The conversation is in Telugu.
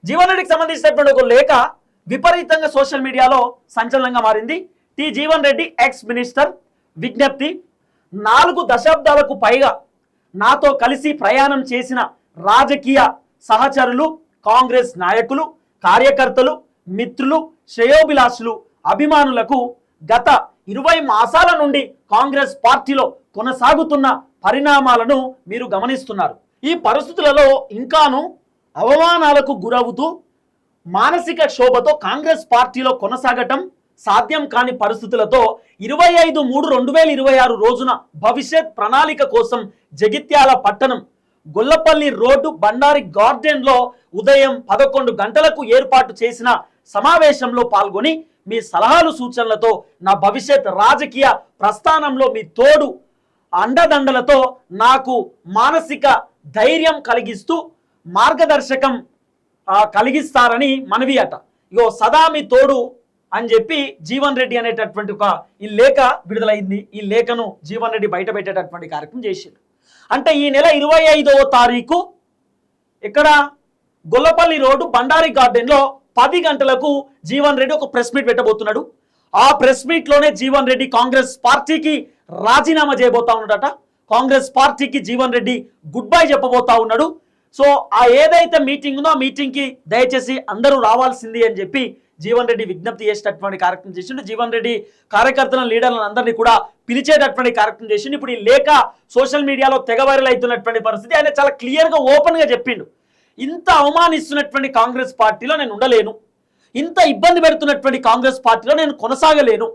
జీవన్ రెడ్డికి సంబంధించినటువంటి ఒక లేఖ విపరీతంగా సోషల్ మీడియాలో సంచలనంగా మారింది. జీవన్ రెడ్డి ఎక్స్ మినిస్టర్ విజ్ఞప్తి, 4 దశాబ్దాలకు పైగా నాతో కలిసి ప్రయాణం చేసిన రాజకీయ సహచరులు, కాంగ్రెస్ నాయకులు, కార్యకర్తలు, మిత్రులు, శ్రేయోభిలాషులు, అభిమానులకు గత 20 మాసాల నుండి కాంగ్రెస్ పార్టీలో కొనసాగుతున్న పరిణామాలను మీరు గమనిస్తున్నారు. ఈ పరిస్థితులలో ఇంకాను అవమానాలకు గురవుతూ మానసిక క్షోభతో కాంగ్రెస్ పార్టీలో కొనసాగటం సాధ్యం కాని పరిస్థితులతో 25/3/2026 రోజున భవిష్యత్ ప్రణాళిక కోసం జగిత్యాల పట్టణం గొల్లపల్లి రోడ్డు బండారి గార్డెన్లో ఉదయం 11 గంటలకు ఏర్పాటు చేసిన సమావేశంలో పాల్గొని మీ సలహాలు సూచనలతో నా భవిష్యత్ రాజకీయ ప్రస్థానంలో మీ తోడు అండదండలతో నాకు మానసిక ధైర్యం కలిగిస్తూ మార్గదర్శకం కలిగిస్తారని మనవి అట. ఇగో సదా మీ తోడు అని చెప్పి జీవన్ రెడ్డి అనేటటువంటి ఒక ఈ లేఖ విడుదలైంది. ఈ లేఖను జీవన్ రెడ్డి బయట పెట్టేటటువంటి కార్యక్రమం చేసిండు. అంటే ఈ నెల 25వ తారీఖు ఇక్కడ గొల్లపల్లి రోడ్డు బండారి గార్డెన్లో 10 గంటలకు జీవన్ రెడ్డి ఒక ప్రెస్ మీట్ పెట్టబోతున్నాడు. ఆ ప్రెస్ మీట్లోనే జీవన్ రెడ్డి కాంగ్రెస్ పార్టీకి రాజీనామా చేయబోతా ఉన్నాడట. కాంగ్రెస్ పార్టీకి జీవన్ రెడ్డి గుడ్ బై చెప్పబోతా ఉన్నాడు. సో ఆ ఏదైతే మీటింగ్ ఉందో ఆ మీటింగ్కి దయచేసి అందరూ రావాల్సింది అని చెప్పి జీవన్ రెడ్డి విజ్ఞప్తి చేసేటటువంటి కార్యక్రమం చేసిండు. జీవన్ రెడ్డి కార్యకర్తలను, లీడర్లను అందరినీ కూడా పిలిచేటటువంటి కార్యక్రమం చేసిండు. ఇప్పుడు ఈ లేఖ సోషల్ మీడియాలో తెగ వైరల్ అవుతున్నటువంటి పరిస్థితి. ఆయన చాలా క్లియర్గా ఓపెన్గా చెప్పిండు, ఇంత అవమానిస్తున్నటువంటి కాంగ్రెస్ పార్టీలో నేను ఉండలేను, ఇంత ఇబ్బంది పెడుతున్నటువంటి కాంగ్రెస్ పార్టీలో నేను కొనసాగలేను,